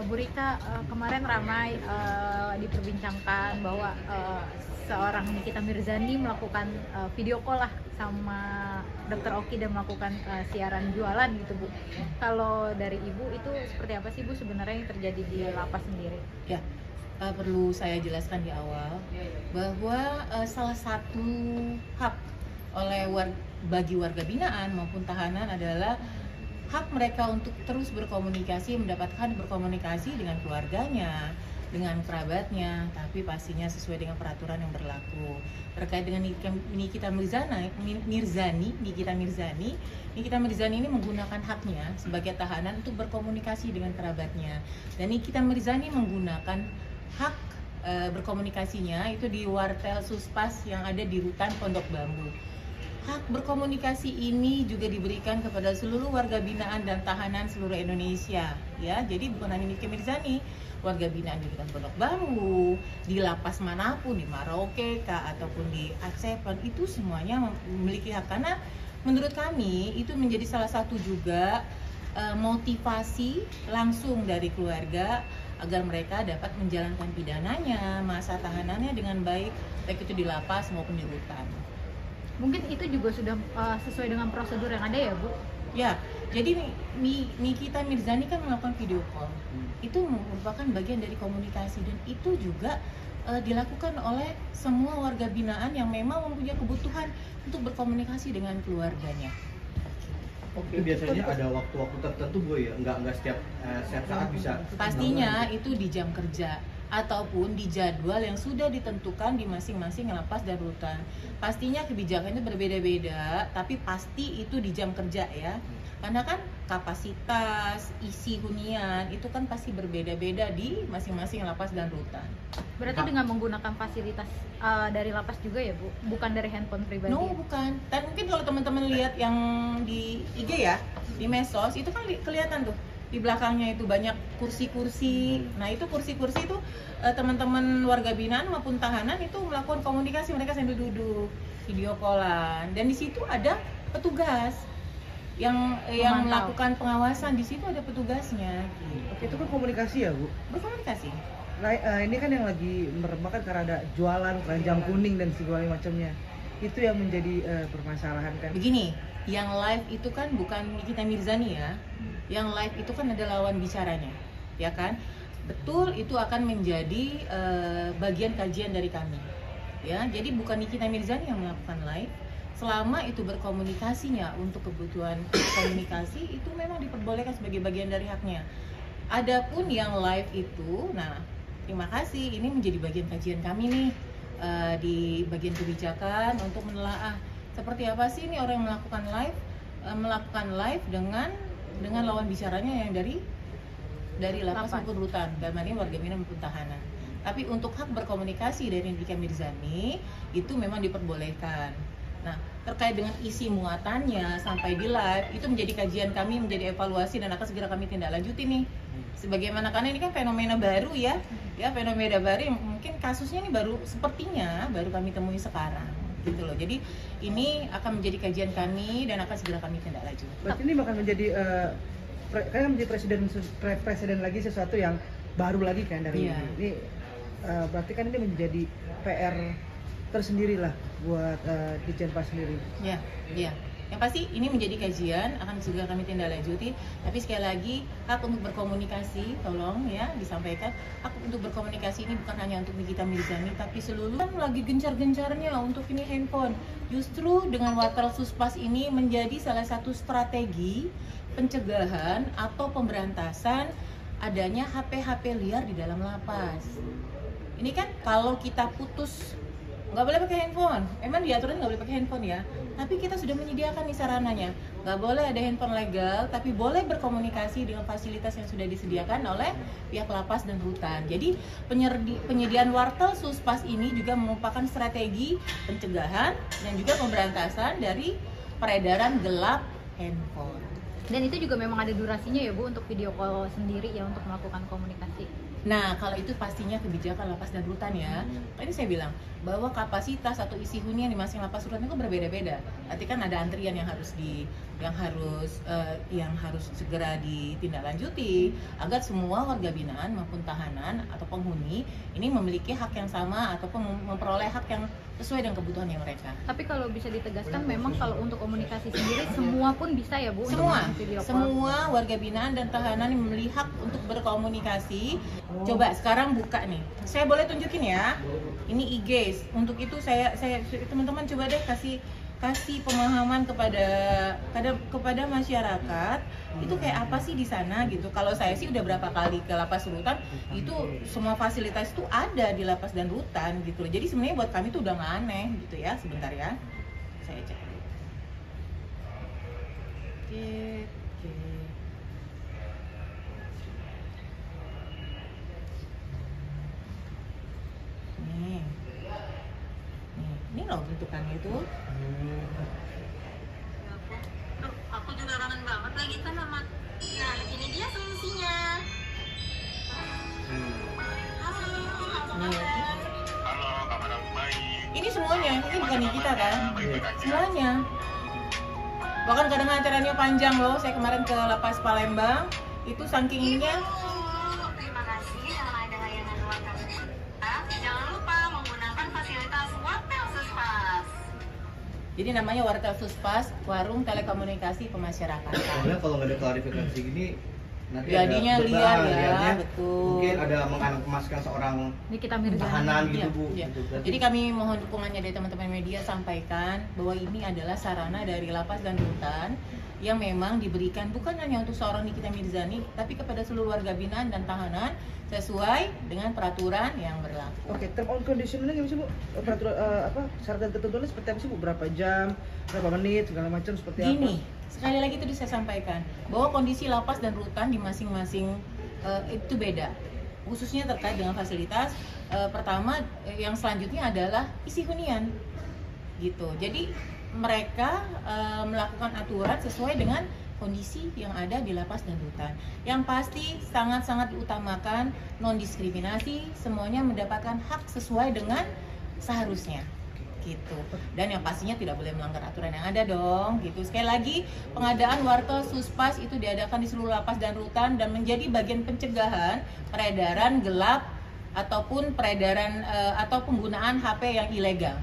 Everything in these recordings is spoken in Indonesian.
Bu Rika, kemarin ramai diperbincangkan bahwa seorang Nikita Mirzani melakukan video call lah sama Dr. Oki dan melakukan siaran jualan gitu, Bu. Kalau dari Ibu itu seperti apa sih, Bu, sebenarnya yang terjadi di lapas sendiri? Ya, perlu saya jelaskan di awal bahwa salah satu hak bagi warga binaan maupun tahanan adalah hak mereka untuk terus berkomunikasi, mendapatkan berkomunikasi dengan keluarganya, dengan kerabatnya, tapi pastinya sesuai dengan peraturan yang berlaku. Terkait dengan Nikita Mirzani ini menggunakan haknya sebagai tahanan untuk berkomunikasi dengan kerabatnya. Dan Nikita Mirzani menggunakan hak berkomunikasinya itu di Wartel Suspas yang ada di Rutan Pondok Bambu. Hak berkomunikasi ini juga diberikan kepada seluruh warga binaan dan tahanan seluruh Indonesia, ya. Jadi bukan hanya Nikita Mirzani, warga binaan di Rutan Pondok Bambu, di lapas manapun, di Merauke ataupun di Aceh, itu semuanya memiliki hak. Karena menurut kami itu menjadi salah satu juga motivasi langsung dari keluarga agar mereka dapat menjalankan pidananya, masa tahanannya dengan baik itu di lapas maupun di rutan. Mungkin itu juga sudah sesuai dengan prosedur yang ada ya, Bu? Ya, jadi Nikita Mirzani kan melakukan video call. Itu merupakan bagian dari komunikasi dan itu juga dilakukan oleh semua warga binaan yang memang mempunyai kebutuhan untuk berkomunikasi dengan keluarganya. Oke, biasanya ada waktu-waktu tertentu, Bu, ya? Nggak setiap saat bisa? Pastinya itu di jam kerja ataupun di jadwal yang sudah ditentukan di masing-masing lapas dan rutan. Pastinya kebijakannya berbeda-beda, tapi pasti itu di jam kerja ya. Karena kan kapasitas, isi hunian itu kan pasti berbeda-beda di masing-masing lapas dan rutan. Berarti dengan menggunakan fasilitas dari lapas juga ya, Bu? Bukan dari handphone pribadi? No, bukan. Dan mungkin kalau teman-teman lihat yang di IG ya, di medsos, itu kan kelihatan tuh di belakangnya itu banyak kursi-kursi. Nah, itu kursi-kursi itu teman-teman warga binaan maupun tahanan itu melakukan komunikasi, mereka sambil duduk, video callan. Dan di situ ada petugas yang melakukan pengawasan. Di situ ada petugasnya. Oke, itu kan komunikasi ya, Bu? Berkomunikasi. Nah, ini kan yang lagi merebak kan karena ada jualan keranjang kuning dan segala macamnya. Itu yang menjadi permasalahan kan. Begini, yang live itu kan bukan Nikita Mirzani ya. Yang live itu kan ada lawan bicaranya, ya kan? Betul, itu akan menjadi bagian kajian dari kami, ya. Jadi bukan Nikita Mirzani yang melakukan live. Selama itu berkomunikasinya untuk kebutuhan komunikasi, itu memang diperbolehkan sebagai bagian dari haknya. Adapun yang live itu, nah, terima kasih, ini menjadi bagian kajian kami nih di bagian kebijakan untuk menelaah seperti apa sih ini orang yang melakukan live dengan lawan bicaranya yang dari lapas maupun rutan, dan ini warga binaan maupun tahanan. Tapi untuk hak berkomunikasi dari Nikita Mirzani itu memang diperbolehkan. Nah, terkait dengan isi muatannya sampai di live itu menjadi kajian kami, menjadi evaluasi dan akan segera kami tindak lanjuti nih. Sebagaimana karena ini kan fenomena baru ya, fenomena baru yang mungkin kasusnya ini sepertinya baru kami temui sekarang. Gitu loh. Jadi ini akan menjadi kajian kami dan akan segera kami tindak lanjut. Berarti ini bakal menjadi menjadi presiden lagi, sesuatu yang baru lagi kan dari ini. Berarti kan ini menjadi PR tersendiri lah buat Ditjen Pas sendiri. Iya. Yang pasti ini menjadi kajian, akan segera kami tindak lanjuti. Tapi sekali lagi, hak untuk berkomunikasi, tolong ya disampaikan, hak untuk berkomunikasi ini bukan hanya untuk Nikita Mirzani, tapi seluruh kan lagi gencar-gencarnya untuk ini handphone. Justru dengan Wartel Suspas ini menjadi salah satu strategi pencegahan atau pemberantasan adanya HP-HP liar di dalam lapas. Ini kan kalau kita putus nggak boleh pakai handphone, emang diaturin nggak boleh pakai handphone ya, tapi kita sudah menyediakan nih sarananya, nggak boleh ada handphone legal, tapi boleh berkomunikasi dengan fasilitas yang sudah disediakan oleh pihak lapas dan rutan. Jadi penyediaan Wartel Suspas ini juga merupakan strategi pencegahan dan juga pemberantasan dari peredaran gelap handphone. Dan itu juga memang ada durasinya ya, Bu, untuk video call sendiri ya, untuk melakukan komunikasi. Nah, kalau itu pastinya kebijakan lapas dan rutan ya. Tadi saya bilang bahwa kapasitas atau isi hunian di masing lapas rutan itu berbeda-beda. Nanti kan ada antrian yang harus yang harus segera ditindaklanjuti agar semua warga binaan maupun tahanan atau penghuni ini memiliki hak yang sama ataupun memperoleh hak yang sesuai dengan kebutuhannya mereka. Tapi kalau bisa ditegaskan, memang kalau untuk komunikasi sendiri semua pun bisa ya Bu? Semua warga binaan dan tahanan yang memiliki hak untuk berkomunikasi. Coba sekarang buka nih, saya boleh tunjukin ya. Ini IG. Untuk itu saya teman-teman coba deh kasih pemahaman kepada masyarakat itu kayak apa sih di sana gitu. Kalau saya sih udah berapa kali ke lapas rutan, itu semua fasilitas itu ada di lapas dan rutan gitu. Jadi sebenarnya buat kami itu udah nggak aneh gitu ya. Sebentar ya, saya cek dulu. Oke. Ini loh bentukannya itu. Aku juga kangen banget lagi kan sama. Nah, ini dia solusinya. Halo, kabar baik. Ini semuanya, ini bukan di kita kan? Semuanya. Bahkan kadang acaranya panjang loh. Saya kemarin ke lapas Palembang, itu saking ininya. Terima kasih karena ada layanan warga Suspas. Jangan lupa menggunakan fasilitas Wartel Suspas. Jadi namanya Wartel Suspas, Warung Telekomunikasi Pemasyarakatan. Soalnya kalau nggak ada klarifikasi gini, nanti Jadinya ada liar ya, liarnya, betul. mungkin ada mengemaskan seorang Nikita Mirzani. tahanan gitu Iya, Bu. iya. Gitu. Berarti- Jadi kami mohon dukungannya dari teman-teman media, sampaikan bahwa ini adalah sarana dari lapas dan rutan yang memang diberikan bukan hanya untuk seorang Nikita Mirzani, tapi kepada seluruh warga binaan dan tahanan sesuai dengan peraturan yang berlaku. Oke, term and conditionnya gimana sih Bu? Peraturan syarat dan ketentuannya seperti apa sih Bu? Berapa jam, berapa menit, segala macam seperti apa? Gini, sekali lagi tadi saya sampaikan bahwa kondisi lapas dan rutan di masing-masing itu beda, khususnya terkait dengan fasilitas. Pertama, yang selanjutnya adalah isi hunian, gitu. Jadi mereka melakukan aturan sesuai dengan kondisi yang ada di lapas dan rutan. Yang pasti sangat-sangat diutamakan non diskriminasi, semuanya mendapatkan hak sesuai dengan seharusnya. Gitu. Dan yang pastinya tidak boleh melanggar aturan yang ada dong gitu. Sekali lagi, pengadaan Wartel Suspas itu diadakan di seluruh lapas dan rutan dan menjadi bagian pencegahan peredaran gelap ataupun peredaran atau penggunaan HP yang ilegal.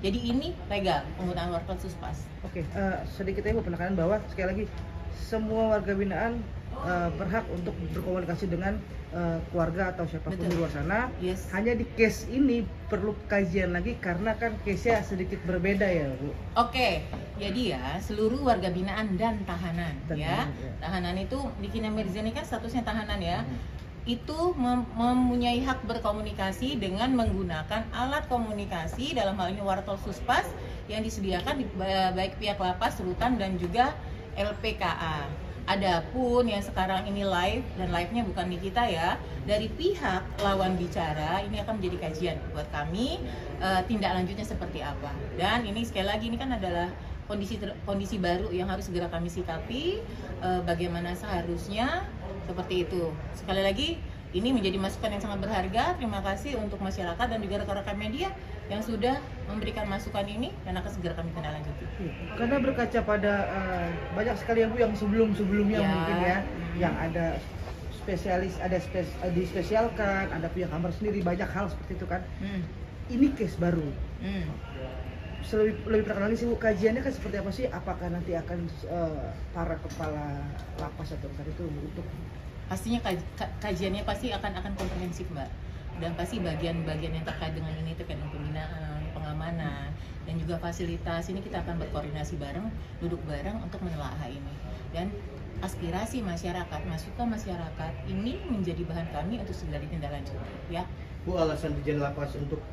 Jadi ini legal penggunaan Wartel Suspas. Oke, sedikit aja Bu penekanan bahwa sekali lagi semua warga binaan berhak untuk berkomunikasi dengan keluarga atau siapapun Betul. di luar sana. Yes. Hanya di case ini perlu kajian lagi karena kan case-nya sedikit berbeda ya Bu. Oke, jadi ya seluruh warga binaan dan tahanan ya. Tahanan, ya. Tahanan itu Nikita Mirzani kan statusnya tahanan ya. Itu mempunyai hak berkomunikasi dengan menggunakan alat komunikasi, dalam hal ini Wartel Suspas yang disediakan di baik pihak lapas, rutan dan juga LPKA. Adapun yang sekarang ini live dan live-nya bukan di kita ya, dari pihak lawan bicara ini akan menjadi kajian buat kami tindak lanjutnya seperti apa. Dan ini sekali lagi ini kan adalah kondisi baru yang harus segera kami sikapi, bagaimana seharusnya seperti itu. Sekali lagi ini menjadi masukan yang sangat berharga. Terima kasih untuk masyarakat dan juga rekan-rekan media yang sudah memberikan masukan ini dan akan segera kami tindak lanjuti. Karena berkaca pada banyak sekali yang Bu yang sebelum-sebelumnya Ya. mungkin ya, yang ada spesialis, dispesialkan, ada punya kamar sendiri, banyak hal seperti itu kan. Ini case baru. Lebih perkenalkan sih Bu, kajiannya kan seperti apa sih? Apakah nanti akan para kepala lapas atau apa itu untuk Pastinya kajiannya pasti akan komprehensif Mbak, dan pasti bagian-bagian yang terkait dengan ini terkait dengan pembinaan, pengamanan dan juga fasilitas ini kita akan berkoordinasi bareng, duduk bareng untuk menelaah ini. Dan aspirasi masyarakat, masukan masyarakat ini menjadi bahan kami untuk segera ditindaklanjuti ya. Bu, alasan Dirjen Lapas untuk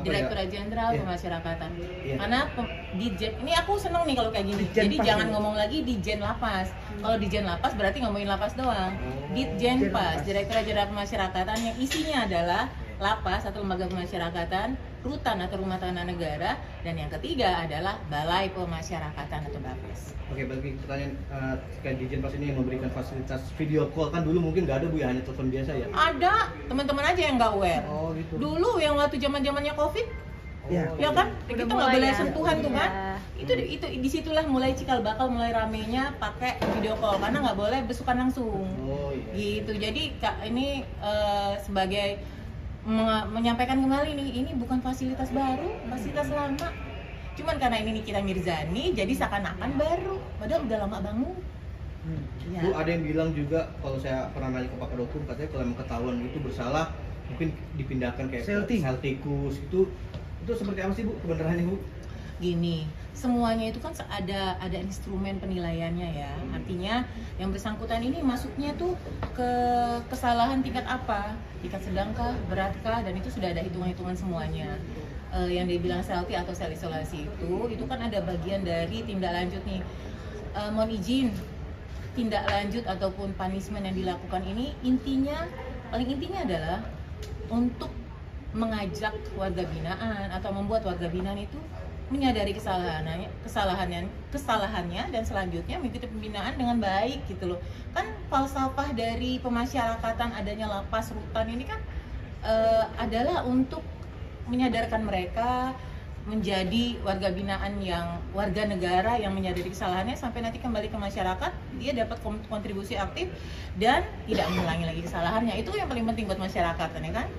Direktur Jenderal Iya. Pemasyarakatan. Iya. Karena Dijen ini aku seneng nih kalau kayak gini. Dijen Jadi Pas jangan ya? ngomong lagi Dijen Lapas. Kalau Dijen Lapas berarti ngomongin lapas doang. Oh. Dijen Dijen Pas, Lapas. Direktur Jenderal Pemasyarakatan yang isinya adalah lapas atau lembaga pemasyarakatan, rutan atau rumah tahanan negara, dan yang ketiga adalah Balai Pemasyarakatan atau BAPES. Oke, bagi pertanyaan terkait Dirjen Pas ini yang memberikan fasilitas video call, kan dulu mungkin nggak ada Bu ya, hanya telepon biasa ya? Ada teman-teman aja yang nggak aware. Oh gitu. Dulu yang waktu zaman-zamannya COVID, Ya. Ya kan? Udah Kita nggak mulai boleh ya. sentuhan tuh kan? Iya. Itu disitulah mulai cikal bakal mulai ramenya pakai video call karena nggak boleh besukan langsung. Oh iya. Gitu. Jadi Kak ini sebagai menyampaikan kembali nih, ini bukan fasilitas baru, fasilitas lama. Cuman karena ini Nikita Mirzani jadi seakan-akan baru, padahal udah lama banget. Ya. Bu, ada yang bilang juga kalau saya pernah nanya ke pakar hukum, katanya kalau emang ketahuan itu bersalah mungkin dipindahkan kayak Selti. sel tikus itu seperti apa sih Bu kebenarannya Bu? Gini, semuanya itu kan ada instrumen penilaiannya ya. Artinya yang bersangkutan ini masuknya tuh ke kesalahan tingkat apa? Tingkat sedangkah, beratkah, dan itu sudah ada hitungan-hitungan semuanya. Yang dibilang selfie atau sel isolasi itu kan ada bagian dari tindak lanjut nih. Mohon izin, tindak lanjut ataupun punishment yang dilakukan ini paling intinya adalah untuk mengajak warga binaan atau membuat warga binaan itu menyadari kesalahannya dan selanjutnya mengikuti pembinaan dengan baik gitu loh. Kan falsafah dari pemasyarakatan adanya lapas rutan ini kan adalah untuk menyadarkan mereka menjadi warga binaan warga negara yang menyadari kesalahannya sampai nanti kembali ke masyarakat, dia dapat kontribusi aktif dan tidak mengulangi lagi kesalahannya. Itu yang paling penting buat masyarakat, ya kan?